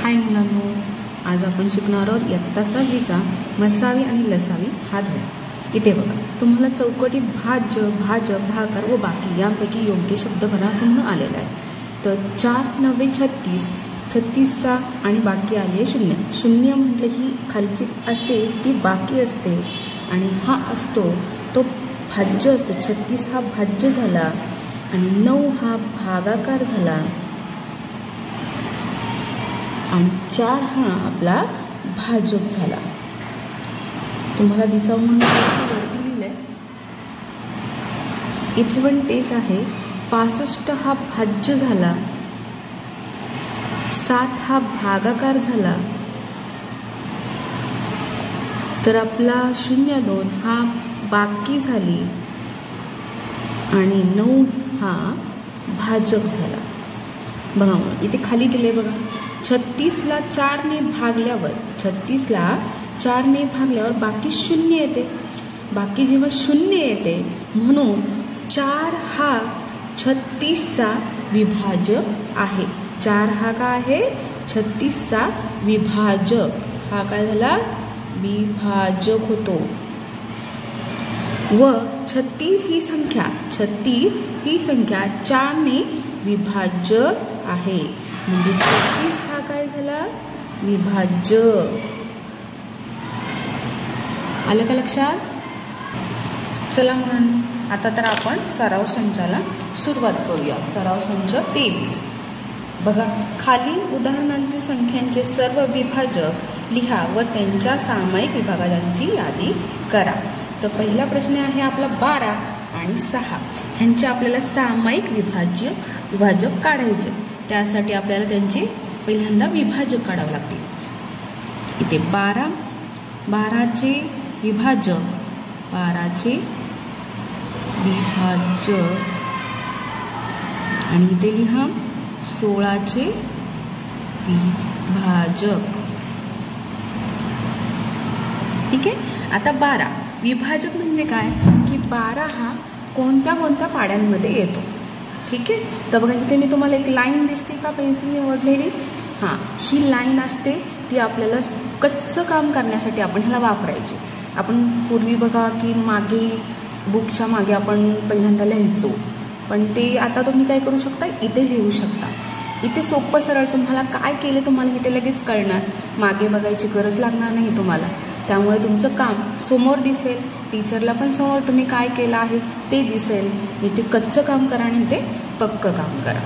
हाय मुलांनो, आज आपण शिकणार आहोत इयत्ता 6वीचा मसावी आणि लसावी हा धडा। इथे बघा, तुम्हाला चौकटीत भाज्य, भाजक, भाकर व बाकी यांपैकी योग्य शब्द भरा असं म्हणून आलेला आहे। तर 4 × 9 = 36, 36चा आणि बाकी आली आहे 0। 0 म्हटलं ही खालची असते ती बाकी असते आणि हा असतो तो भाज्य असतो। 36 हा भाज्य झाला आणि 9 हा भागाकार झाला आणि 4 हा आपला भाजक झाला। तुम्हाला दिसावं म्हणून वरती लिहिलंय, इथे पण तेच आहे। 65 हा भाज्य झाला, 7 हा भागाकार झाला, तर आपला 02 हा बाकी झाली आणि 9 हा भाजक झाला। बघा मग इथे खाली दिले बघा, 36ला 4 ने भागल्यावर, 36ला 4 ने भागल्यावर बाकी 0 येते। बाकी जेव्हा 0 येते म्हणून 4 हा 36चा विभाजक आहे। 4 हा काय आहे? 36चा विभाजक। हा काय झाला? विभाजक होतो। व 36 ही संख्या, 36 ही संख्या 4 ने विभाज्य आहे, म्हणजे 36 हा काय झाला? विभाज्य। आलं का लक्षात? चला मुलांनो, आता तर आपण सराव संचाला सुरुवात करूया। सराव संच 23 बघा, खाली उदाहरणांतील संख्यांचे सर्व विभाजक लिहा व त्यांच्या सामायिक विभाजकांची यादी करा। तर पहिला प्रश्न आहे आपला 12 आणि 6 ह्यांचे आपल्याला सामायिक विभाजक काढायचे। त्यासाठी आपल्याला त्यांचे पहिल्यांदा विभाजक काढावे लागतील। इथे 12चे विभाजक, 12चे विभाजक आणि इथे लिहा 16चे विभाजक। ठीक आहे। आता 12 विभाजक म्हणजे काय की 12 हा कोणत्या कोणत्या पाड्यांमध्ये येतो। ठीक आहे। तर बघा इथे मी तुम्हाला एक लाईन दिसते का पेन्सिलने ओढलेली? हां, ही लाईन असते ती आपल्याला कच्चं काम करण्यासाठी आपण ह्याला वापरायची। आपण पूर्वी बघा की मागे बुकच्या मागे आपण पहिल्यांदा लिहायचो, पण ते आता तुम्ही काय करू शकता, इथे लिहू शकता। इथे सोपं सरळ तुम्हाला काय केलं तुम्हाला इथे लगेच कळणार, मागे बघायची गरज लागणार नाही तुम्हाला। त्यामुळे तुमचं काम समोर दिसेल, टीचरला पण समोर तुम्ही काय केलं आहे ते दिसेल। इथे कच्चं काम करा आणि इथे पक्कं काम करा।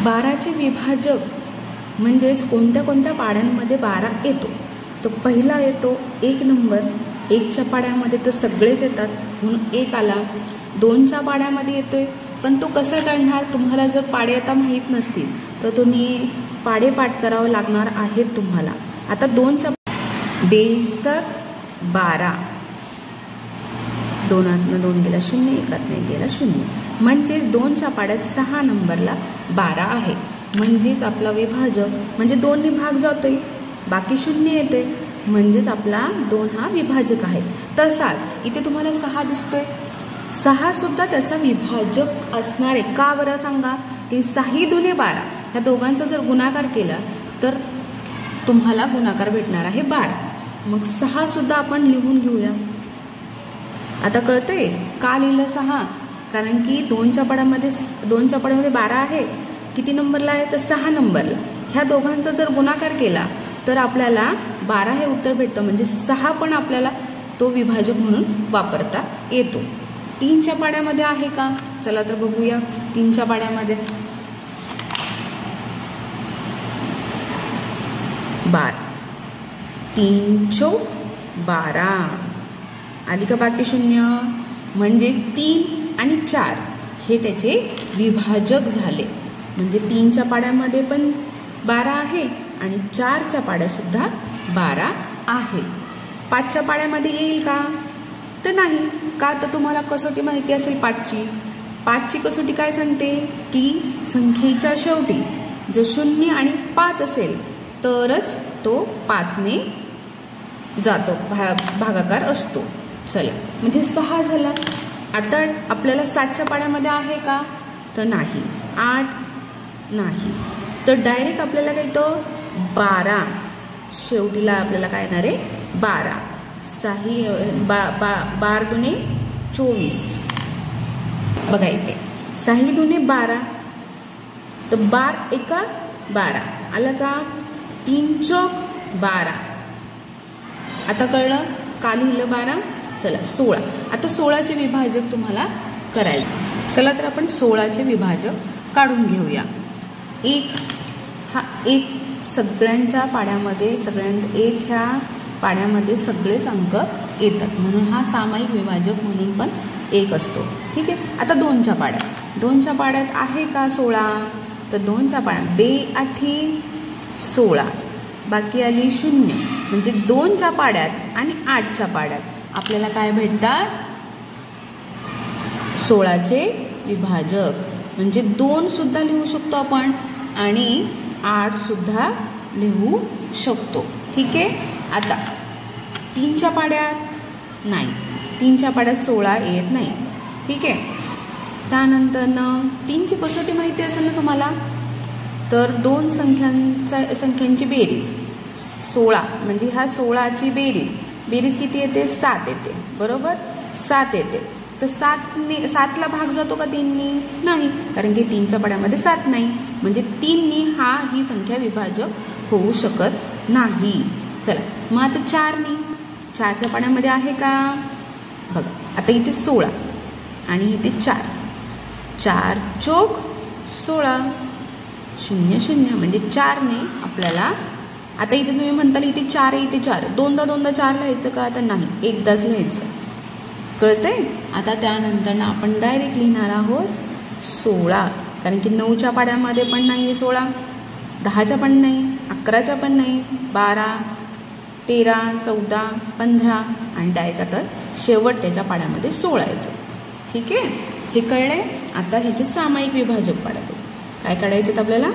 12चे विभाजक म्हणजेच कोणत्या कोणत्या पाड्यांमध्ये 12 येतो। तर पहिला येतो 1 नंबर, 1च्या पाड्यामध्ये तर सगळेच येतात म्हणून 1 आला। 2च्या पाड्यामध्ये येतोय, पण तो कसं काढणार? तुम्हाला जर पाडे आता माहीत नसतील तर तुम्ही पाडे पाठ करावं लागणार आहेत तुम्हाला। आता 2च्या बेसक 12, 2 गेला 0, 1 गेला 0, म्हणजेच 2च्या पाड्यात 6 नंबरला 12 आहे। म्हणजेच आपला विभाजक म्हणजे 2 ने भाग जातोय, बाकी 0 येते, म्हणजेच आपला 2 हा विभाजक आहे। तसाच इथे तुम्हाला 6 दिसतोय, 6 सुद्धा त्याचा विभाजक असणार आहे। का बरं सांगा? की 6 दुने 12 ह्या दोघांचा जर गुणाकार केला तर तुम्हाला गुणाकार भेटणार आहे 12। मग 6 सुद्धा आपण लिहून घेऊया। आता कळतंय का लिहिलं 6? कारण की 2च्या पाड्यामध्ये 12 आहे, किती नंबरला आहे? तर 6 नंबरला। ह्या दोघांचा जर गुणाकार केला तर आपल्याला 12 हे उत्तर भेटतं, म्हणजे 6 पण आपल्याला तो विभाजक म्हणून वापरता येतो। 3च्या पाड्यामध्ये आहे का? चला तर बघूया। 3च्या पाड्यामध्ये 12, 3 चौक 12 आली का? बाकी 0, म्हणजे 3 आणि 4 हे त्याचे विभाजक झाले। म्हणजे 3च्या पाड्यामध्ये पण 12 आहे आणि 4च्या पाड्यासुद्धा 12 आहे। 5च्या पाड्यामध्ये येईल का? तर नाही। का? तर तुम्हाला कसोटी माहिती असेल 5ची कसोटी काय सांगते की संख्येच्या शेवटी जर 0 आणि 5 असेल तरच तो 5 ने जातो, भागाकार असतो। चला, म्हणजे 6 झाला। आता आपल्याला 7च्या पाड्यामध्ये आहे का? तर नाही। 8 नाही, तर डायरेक्ट आपल्याला काय येतं 12, शेवटीला आपल्याला काय येणार आहे 12, 12 दुने 24, बघा इथे 6 दुने 12, तर 12 एका 12 आलं का, 3 चौक 12, आता कळलं का लिहिलं 12, चला 16, आता 16चे विभाजक तुम्हाला करायला, चला तर आपण 16चे विभाजक काढून घेऊया. एक सगळ्यांच्या पाड्यामध्ये, एक ह्या पाड्यामध्ये सगळेच अंक येतात, म्हणून हा सामायिक विभाजक म्हणून पण 1 असतो. ठीक आहे. आता 2च्या पाड्यात, 2च्या पाड्यात आहे का 16, तर 2च्या पाड्यात 2 आठी 16, बाकी आली 0, म्हणजे 2च्या पाड्यात आणि 8च्या पाड्यात आपल्याला काय भेटतात 16चे विभाजक, म्हणजे 2 सुद्धा लिहू शकतो आपण आणि 8 सुद्धा लिहू शकतो. ठीक आहे. आता 3च्या पाड्यात नाही, 3च्या पाड्यात 16 येत नाही. ठीक आहे. त्यानंतरनं 3ची कसोटी माहिती असेल ना तुम्हाला, तर 2 संख्यांची बेरीज 16, म्हणजे ह्या 16ची बेरीज किती येते 7 येते, बरोबर 7 येते. तर 7ला भाग जातो का 3नी, नाही, कारण की 3च्या पाड्यामध्ये 7 नाही, म्हणजे 3नी ही संख्या विभाजक होऊ शकत नाही. चला मग आता 4नी, 4च्या पाड्यामध्ये आहे का, बघा आता इथे 16 आणि इथे 4, 4 चौक 16, 0 0, म्हणजे 4ने आपल्याला, आता इथे तुम्ही म्हणताल इथे 4 आहे, इथे 4, दोनदा 4 लिहायचं का, तर नाही, एकदाच लिहायचं, कळतंय. आता त्यानंतर आपण डायरेक्ट लिहिणार आहोत 16, कारण की 9च्या पाड्यामध्ये पण नाही आहे 16, 10च्या पण नाही, 11च्या पण नाही, 12, 13, 14, 15 आणि डायरेक्ट आता शेवट त्याच्या पाड्यामध्ये 16 येतो. ठीक आहे. हे कळलंय. आता ह्याचे सामायिक विभाजक पाडायचे. काय काढायचे आपल्याला,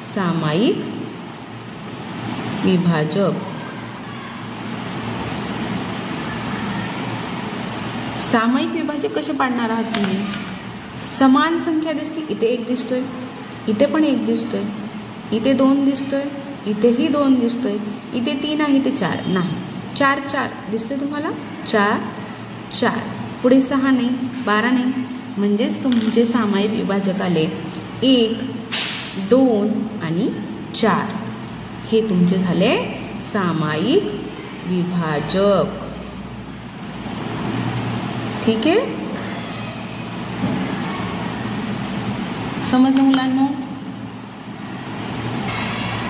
सामायिक विभाजक. सामायिक विभाजक कसे पाडणार आहात तुम्ही, समान संख्या दिसते, इथे 1 दिसतोय, इथे पण 1 दिसतोय, इथे 2 दिसतोय, इथेही 2 दिसतोय, इथे 3 आहे, इथे 4 नाही, 4 4 दिसते तुम्हाला, 4 4, पुढे 6 नाही, 12 नाही, म्हणजेच तुमचे सामायिक विभाजक आले 1 2 आणि 4. हे तुमचे झाले सामायिक विभाजक. ठीक आहे. समजलं मुलांनो.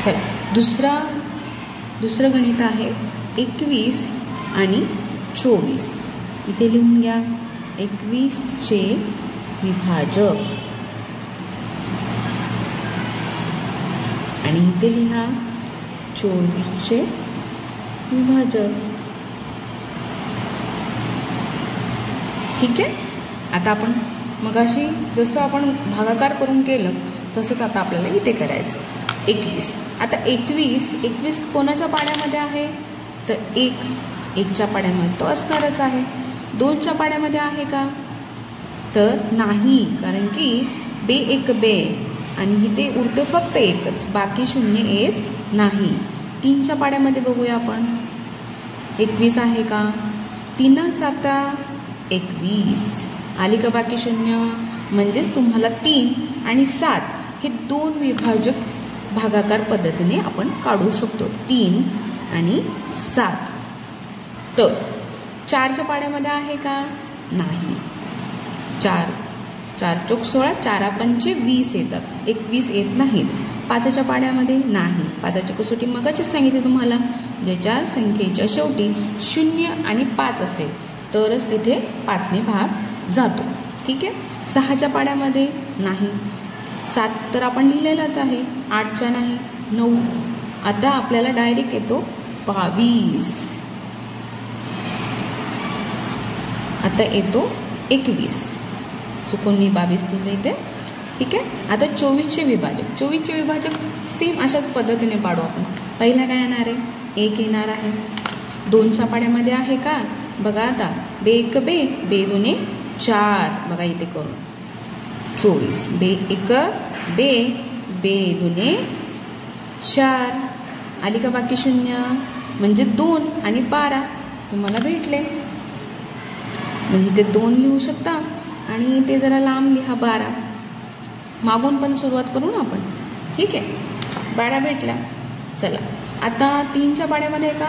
चला दुसरं गणित आहे 21 आणि 24. इथे लिहून घ्या 21चे विभाजक आणि इथे लिहा 24चे विभाजक. ठीक आहे. आता आपण मगाशी जसं आपण भागाकार करून केलं तसंच आता आपल्याला इथे करायचं 21. आता 21 कोणाच्या पाड्यामध्ये आहे, तर 1च्या पाड्यामध्ये तो असणारच आहे. 2च्या पाड्यामध्ये आहे का, तर नाही, कारण की 2 1 2 आणि इथे उरतं फक्त 1च, बाकी 0 येत नाही. 3च्या पाड्यामध्ये बघूया आपण 21 आहे का, 3 7 21 आली का, बाकी 0, म्हणजेच तुम्हाला 3 आणि 7 हे 2 विभाजक भागाकार पद्धतीने आपण काढू शकतो, 3 आणि 7. तर 4च्या पाड्यामध्ये आहे का, नाही, 4 चौक 16, 4 पंचे 20 येतात, 21 येत नाहीत. 5च्या पाड्यामध्ये नाही, 5ची कसोटी मगाचीच सांगितली तुम्हाला, ज्याच्या संख्येच्या शेवटी 0 आणि 5 असेल तरच तिथे 5ने भाग जातो. ठीक आहे. 6च्या पाड्यामध्ये नाही, 7 तर आपण लिहिलेलाच आहे, 8च्या नाही, 9. आता आपल्याला डायरेक्ट येतो 22, आता येतो 21, चुकून मी 22 लिहिले इथे. ठीक आहे. आता 24चे विभाजक सेम अशाच पद्धतीने पाडू आपण. पहिला काय येणार आहे, 1 येणार आहे. 2च्या पाड्यामध्ये आहे का, बघा आता 2 1 2, 2 2 4, बघा इथे करून 24, 2 1 2, बे दुने 4. आली का बाकी शून्य? म्हणजे 2 आणि 12 तुम्हाला भेटले. म्हणजे ते 2 लिहू शकता आणि ते जरा लांब लिहा 12. मागून पण सुरुवात करू ना आपण. ठीक आहे, 12 भेटल्या. चला आता 3च्या पाड्यामध्ये का?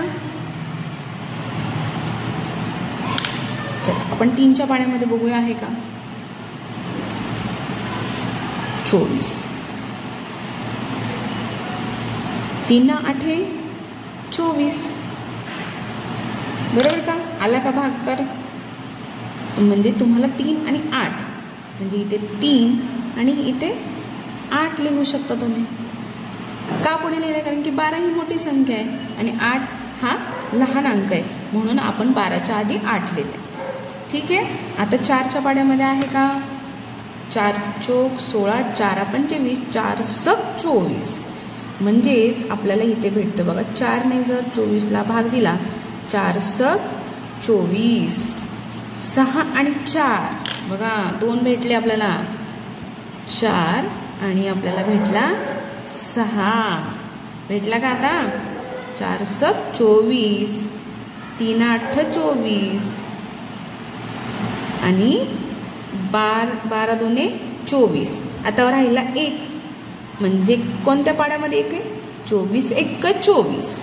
चला आपण 3च्या पाड्यामध्ये बघूया आहे का? 24. 3 8 24. बरोबर का? आला का भागाकार? म्हणजे तुम्हाला 3 आणि 8 म्हणजे इथे 3 आणि इथे 8 लिहू शकता तुम्ही. का पुढे लिहिलं? कारण की 12 ही मोठी संख्या आहे आणि 8 हा लहान अंक आहे, म्हणून आपण 12च्या आधी 8 लिहिले. ठीक आहे. आता 4च्या पाड्यामध्ये आहे का? 4 चोक 16, 4 पंचे 20, 4 सक 24. म्हणजेच आपल्याला इथे भेटतं बघा, 4ने जर 24ला भाग दिला, 4 सक 24. 6 आणि 4 बघा 2 भेटले आपल्याला. 4 आणि आपल्याला भेटला 6. भेटला का आता? 4 सक 24, 3 8 24 आणि 12 2 24. आता राहिला 1. म्हणजे कोणत्या पाड्यामध्ये 1 आहे? 24 1 24.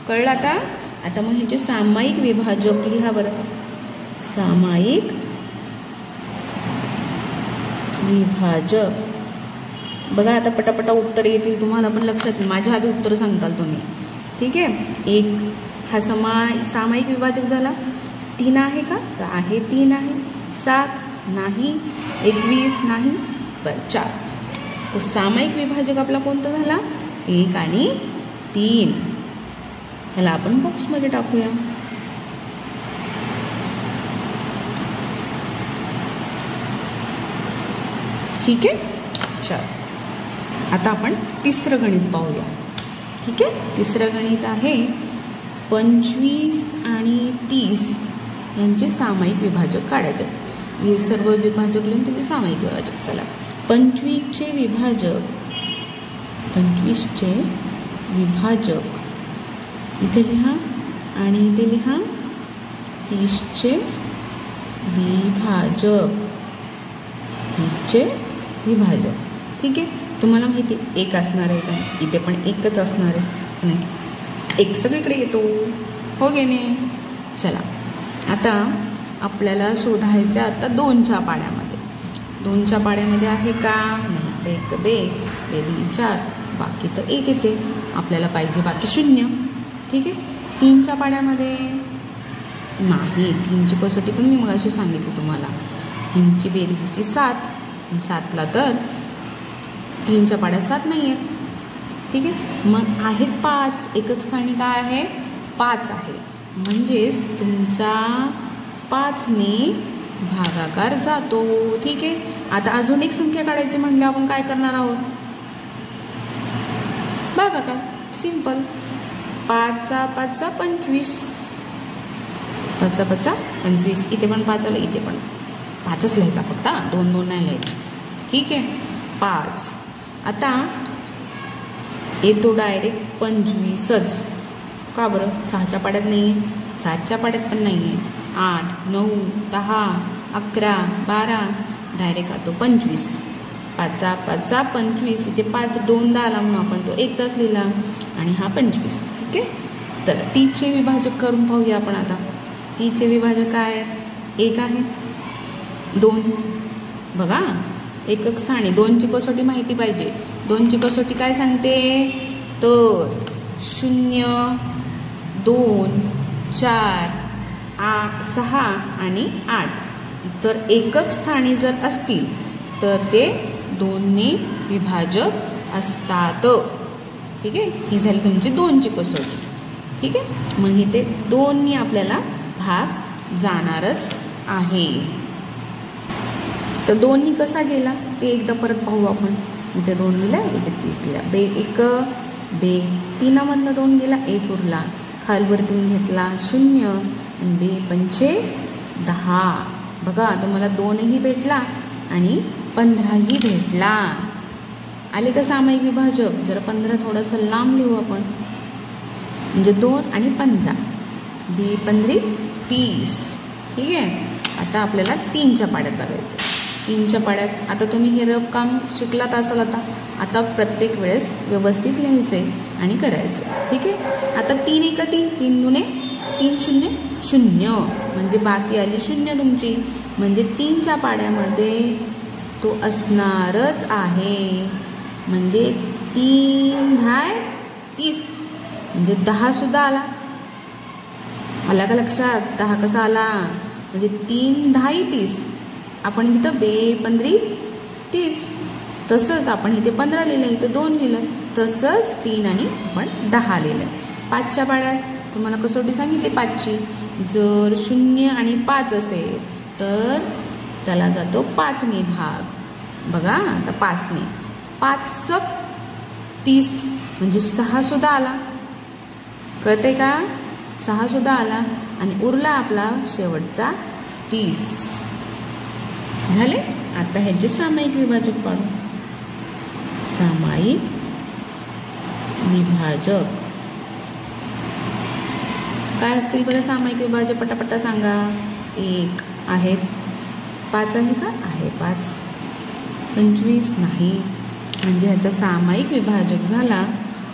कळलं आता? आता मग ह्याचे सामायिक विभाजक लिहा बरं. सामायिक विभाजक बघा. आता पटापटा उत्तर येतील तुम्हाला पण लक्षात येईल. माझ्या आधी उत्तर सांगताल तुम्ही. ठीक आहे. 1 हा सामायिक विभाजक झाला. 3 आहे का? तर आहे, 3 आहे. 7 नाही, 21 नाही, बरं 4. तर सामायिक विभाजक आपला कोणता झाला? 1 आणि 3. ह्याला आपण बॉक्समध्ये टाकूया. ठीक आहे. चल आता आपण तिसरं गणित पाहूया. ठीक आहे. तिसरं गणित आहे 25 आणि 30 यांचे सामायिक विभाजक काढायचे. सर्व विभाजक लिहून त्याचे सामायिक विभाजक. चला 25चे विभाजक इथे लिहा आणि इथे लिहा 30चे विभाजक. 30चे विभाजक. ठीक आहे. तुम्हाला माहिती आहे 1 असणार आहे, इथे पण 1च असणार आहे. 1 सगळीकडे येतो, हो गे ने. चला आता आपल्याला शोधायचं आता 2च्या पाड्यामध्ये. 2च्या पाड्यामध्ये आहे का? नाही. 1 बे 2 4, बाकी तर 1 येते. आपल्याला पाहिजे बाकी 0. ठीक आहे. 3च्या पाड्यामध्ये नाही. 3ची कसोटी पण मी मग अशी सांगितली तुम्हाला. ह्यांची बेरीजची 7. 7ला तर 3च्या पाड्यात 7 नाही आहेत. ठीक आहे. मग आहेत 5. एकक स्थानी काय आहे? 5 आहे. म्हणजेच तुमचा 5ने भागाकार जातो. ठीक आहे. आता अजून एक संख्या काढायची म्हणले आपण काय करणार आहोत? भागाकार. सिंपल. 5 5 25. 5 5 25. इथे पण 5 आलं, इथे पण 5च लिहायचा फक्त. 2 2 नाही लिहायचे. ठीक आहे. 5. आता येतो डायरेक्ट 25च. का बरं? 6च्या पाड्यात नाही आहे, 7च्या पाड्यात पण नाही आहे. 8 9 10 11 12 डायरेक्ट आतो 25. 5 5 25. इथे 5 2दा आला म्हणून आपण तो एकदाच लिहिला आणि हा 25. ठीक आहे. तर 30चे विभाजक करून पाहूया आपण आता. 30चे विभाजक काय आहेत? 1 आहे, 2 बघा एकक स्थानी. 2ची कसोटी माहिती पाहिजे. 2ची कसोटी काय सांगते? तर 0 2 4 6 आणि 8. तर एकक स्थानी जर असतील तर ते 2ने विभाजक असतात. ठीक आहे. ही झाली तुमची 2ची कसोटी. ठीक आहे. मग इथे 2नी आपल्याला भाग जाणारच आहे. तर 2नी कसा गेला ते एकदा परत पाहू आपण. इथे 2 लिहिला, इथे 30 लिहिला. बे 1 बे 3मधनं 2 गेला, 1 उरला. खालवरतून घेतला 0 आणि बे 5 10. बघा तुम्हाला 2ही भेटला आणि 15ही भेटला. आले का सामायिक विभाजक? जरा 15 थोडंसं लांब लिहू आपण, म्हणजे 2 आणि 15, 2 30. ठीक आहे. आता आपल्याला 3च्या पाड्यात बघायचं. 3च्या पाड्यात आता तुम्ही हे रफ काम शिकलात असाल. आता प्रत्येक वेळेस व्यवस्थित लिहायचं आणि करायचं. ठीक आहे. आता 3 एक 3 दुने 3 0 0, म्हणजे बाकी आली 0 तुमची, म्हणजे 3च्या पाड्यामध्ये तो असणारच आहे. म्हणजे 3 10 30, म्हणजे 10 सुद्धा आला. आला का लक्षात? 10 कसा आला? म्हणजे 3 10 30. आपण इथं 2 15 30. तसंच आपण इथे 15 लिहिलं, इथं 2 लिहिलं. तसंच 3 आणि आपण 10 लिहिलं. 5च्या पाड्यात तुम्हाला कसोटी सांगितली 5ची. जर 0 आणि 5 असेल तर त्याला जातो 5ने भाग. बघा आता 5ने 5 30, म्हणजे 6 सुद्धा आला. कळते का? 6 सुद्धा आला आणि उरला आपला शेवटचा 30. झाले. आता ह्याचे सामायिक विभाजक पाडू. सामायिक विभाजक काय असतील बरं? सामायिक विभाजक पटापटा सांगा. 1 आहेत. 5 आहे का? आहे 5. 25 नाही, म्हणजे ह्याचा सामायिक विभाजक झाला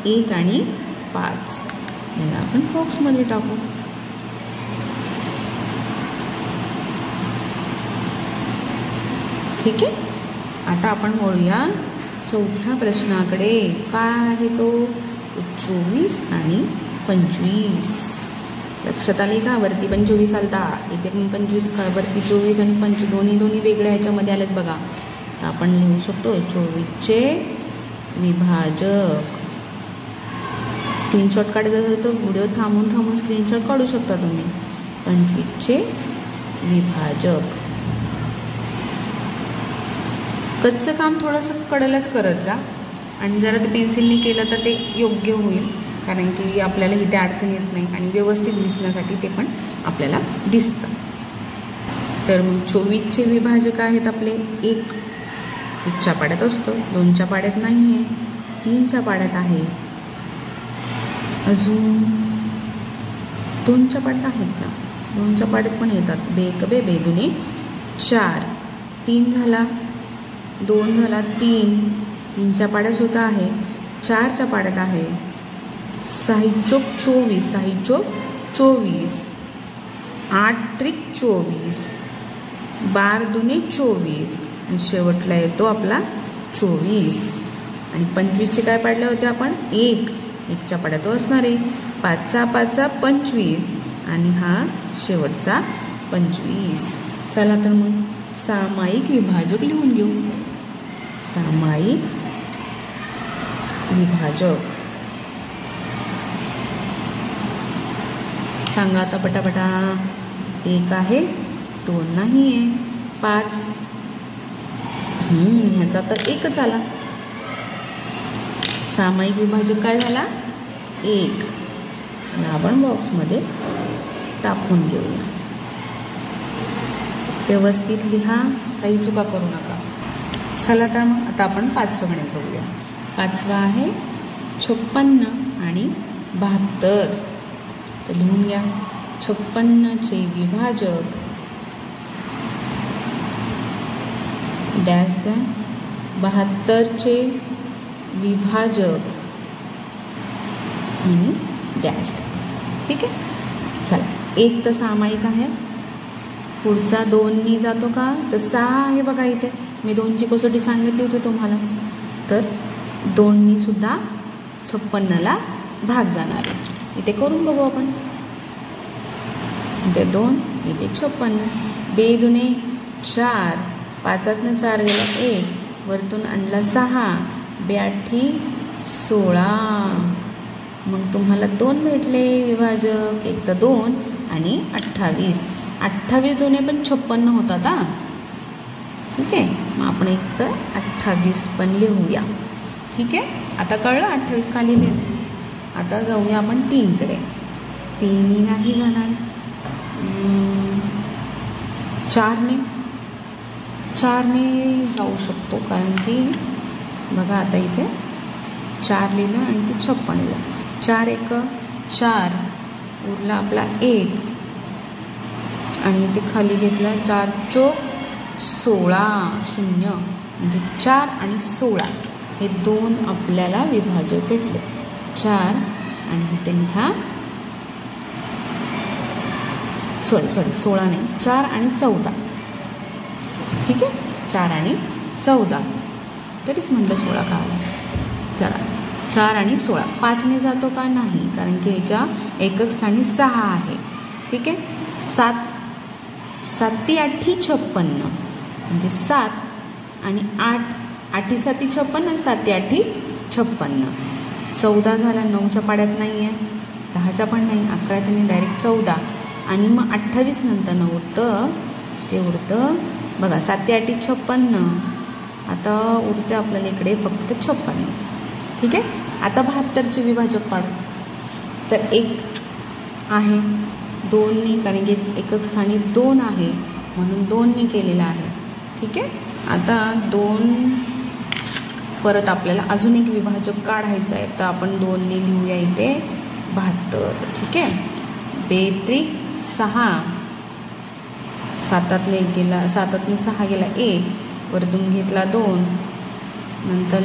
1 आणि 5. याला आपण बॉक्समध्ये टाकू. ठीक आहे. आता आपण वळूया चौथ्या प्रश्नाकडे. काय आहे तो? 24 आणि 25. लक्षात आले का? वरती पण 24 आलता, इथे पण 25, वरती 24 आणि 25 दोन्ही वेगळ्या ह्याच्यामध्ये आलेत बघा. तर आपण लिहू शकतो 24चे विभाजक. स्क्रीनशॉट काढायचं असेल तर व्हिडिओ थांबून स्क्रीनशॉट काढू शकता तुम्ही. 25चे विभाजक. कच्चं काम थोडंसं कडेलाच करत जा आणि जरा ते पेन्सिलने केलं तर ते योग्य होईल, कारण की आपल्याला इथे अडचण येत नाही आणि व्यवस्थित दिसण्यासाठी ते पण आपल्याला दिसतं. तर मग 24चे विभाजक आहेत आपले 1च्या पाड्यात असतो, 2च्या पाड्यात नाही आहे, 3च्या पाड्यात आहे, अजून 2च्या पाड्यात आहेत ना, 2च्या पाड्यात पण येतात. 2 दुने 4, 3 झाला, 2 झाला, 3च्या पाड्यात सुद्धा आहे, 4च्या पाड्यात आहे, 6 चोक 24, 6 चोक 24, 8 त्रिक 24, 12 दुने 24 आणि शेवटला येतो आपला 24. आणि 25चे काय पाडले होते आपण? 1च्या पाड्यात तो असणार आहे, 5चा 25 आणि हा शेवटचा 25. चला तर मग सामायिक विभाजक लिहून घेऊ. सामायिक विभाजक सांगा आता पटापटा. 1 आहे, 2 नाही आहे, 5, ह्याचा तर 1च आला. सामायिक विभाजक काय झाला? 1. आपण बॉक्समध्ये टाकून घेऊया. व्यवस्थित लिहा, काही चुका करू नका. चला तर मग आता आपण 5वं गणित बघूया. 5वं आहे 56 आणि 72. तर लिहून घ्या. 56चे विभाजक डॅश द्या, 72चे विभाजक आणि डॅश द्या. ठीक आहे. चला, 1 तर सामायिक आहे, पुढचा 2नी जातो का? तर 6 आहे बघा इथे. मी 2ची कसोटी सांगितली होती तुम्हाला. तर 2नी सुद्धा 56ला भाग जाणार आहे. इथे करून बघू आपण. इथे 2, इथे 56. 2 दुने 4, 5तनं 4 गेला 1, वरतून आणला 6, 2 8 16. मग तुम्हाला 2 भेटले विभाजक. 1 तर 2 आणि 28. 28 दुने पण 56 होतात हा. ठीक आहे. मग आपण 1 तर 28 पण लिहूया. ठीक आहे. आता कळलं 28 का लिहिले. आता जाऊया आपण 3कडे. 3नी नाही जाणार, 4ने जाऊ शकतो, कारण की बघा आता इथे 4 लिहिलं आणि इथे 56 लिहिलं. 4 एक 4, उरला आपला 1 आणि इथे खाली घेतला 4 चोक 16 शून्य, म्हणजे 4 आणि 16 हे 2 आपल्याला विभाजक भेटले. 4 आणि इथे लिहा, सॉरी 16 नाही, 4 आणि 14. ठीक आहे, 4 आणि 14, तरीच म्हटलं 16 का आला. चला, 4 आणि 16 5ने जातो का नाही, कारण की याच्या एकक स्थानी 6 आहे. ठीक आहे, 7 7 8 56, म्हणजे 7 आणि 8 8 7 56 आणि 7 8 56. 14 झाला, 9च्या पाड्यात नाही आहे, 10च्या पण नाही, 11च्या नाही, डायरेक्ट 14. आणि मग 28 नंतर उरतं, ते उरतं बघा 7 8 56. आता उरते आपल्याला इकडे फक्त 56. ठीक आहे, आता 72चे विभाजक पाडू. तर 1 आहे, 2नी, कारण की एकक स्थानी 2 आहे म्हणून 2नी केलेला आहे. ठीक आहे, आता 2 परत आपल्याला अजून एक विभाजक काढायचं आहे, तर आपण 2नी लिहूया इथे 72. ठीक आहे, 2 6, 7ने 1 गेला, 7ने 6 गेला 1, वरतून घेतला 2, नंतर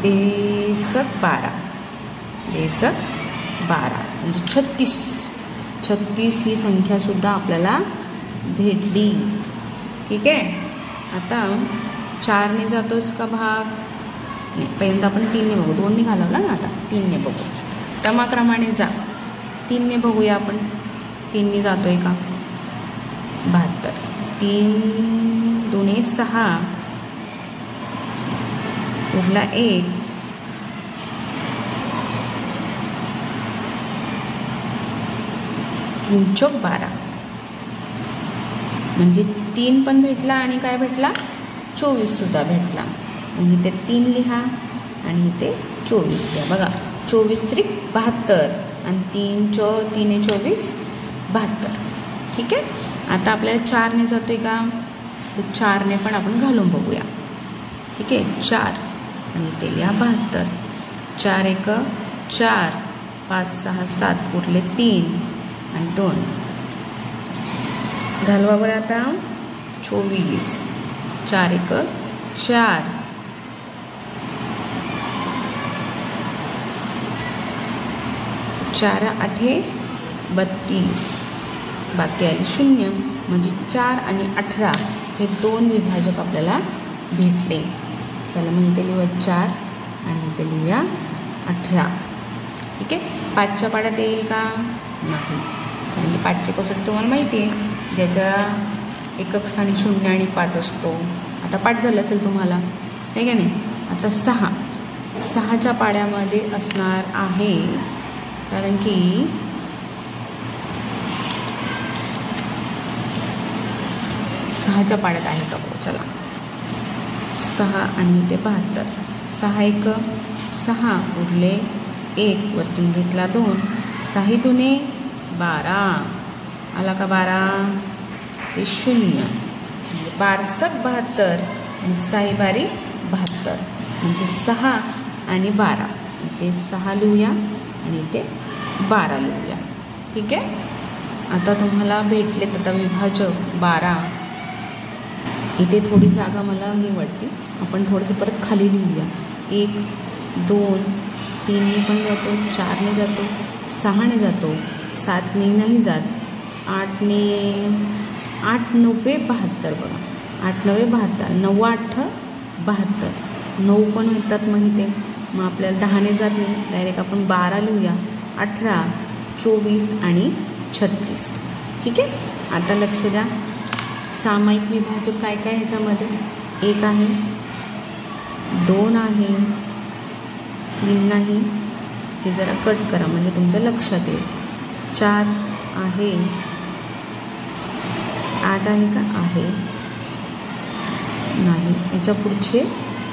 62 12, 12 म्हणजे 36 ही संख्यासुद्धा आपल्याला भेटली. ठीक आहे, आता 4ने जातोस का भाग, नाही, पहिल्यांदा आपण 3ने बघू. 2नी घालवला ना, आता 3ने बघू, क्रमाक्रमाने जा. 3ने बघूया आपण, 3ने जातोय का. 72, 3 2 6, उरला 1, 3 चोक 12, म्हणजे 3 पण भेटला आणि काय भेटला, 24 सुद्धा भेटला. म्हणजे ते 3 लिहा आणि इथे 24 लिहा. बघा 24 त्रिक 72 आणि 3 24 72. ठीक आहे, आता आपल्याला 4ने जातोय का, तर 4ने पण आपण घालून बघूया. ठीक आहे, 4 आणि इथे लिहा 72. 4 1 4, 5 6 7, उरले 3 आणि 2. घालवा बरं आता 24. 4 1 4, 4 8 32, बाकी आली 0, म्हणजे 4 आणि 18 हे 2 विभाजक आपल्याला भेटले. चला, मग इथे लिहूया 4 आणि इथे लिहूया 18. ठीक आहे, 5च्या पाड्यात येईल का, नाही, कारण की 5चे कसोटी तुम्हाला माहिती आहे, ज्याच्या एकक स्थानी 0 आणि 5 असतो. आता 5 झालं असेल तुम्हाला, ठीक आहे नाही. आता 6च्या पाड्यामध्ये असणार आहे, कारण की 6च्या पाड्यात आहे का बघू. चला, 6 आणि इथे 72. 6 1 6, उरले 1, वरतून घेतला 2, 6 2 12, आला का 12, ते 0, म्हणजे 12 72 आणि 6 12 72, म्हणजे 6 आणि 12. इथे 6 लिहूया आणि इथे 12 लिहूया. ठीक आहे, आता तुम्हाला भेटले आता विभाजक 12. इथे थोडी जागा मला हे वाटते, आपण थोडंसं परत खाली लिहूया. 1 2 3ने पण जातो, 4ने जातो, 6ने जातो, 7ने नाही जात, 8ने 8 9 72. बघा 8 9 72, 9 8 72, 9 पण येतात मग इथे. मग आपल्याला 10ने जात नाही, डायरेक्ट आपण 12 लिहूया. 18 24 आणि 36. ठीक आहे, आता लक्ष द्या, सामायिक विभाजक काय काय ह्याच्यामध्ये. 1 आहे, 2 आहे, 3 नाही, हे जरा कट करा म्हणजे तुमच्या लक्षात येईल. 4 आहे, 8 आहे का, आहे, नाही, याच्या पुढचे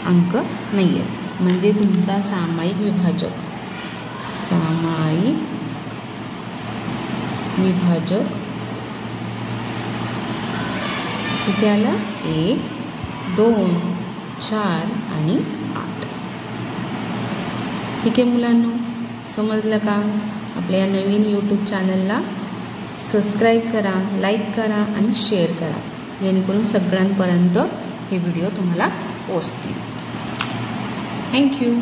अंक नाही आहेत, म्हणजे तुमचा सामायिक विभाजक किती आलं, 1 2 4 आणि 8. ठीक आहे मुलांनो, समजलं का? आपल्या या नवीन यूट्यूब चॅनलला सबस्क्राईब करा, लाईक करा आणि शेअर करा, जेणेकरून सगळ्यांपर्यंत हे व्हिडिओ तुम्हाला पोचतील. थँक्यू.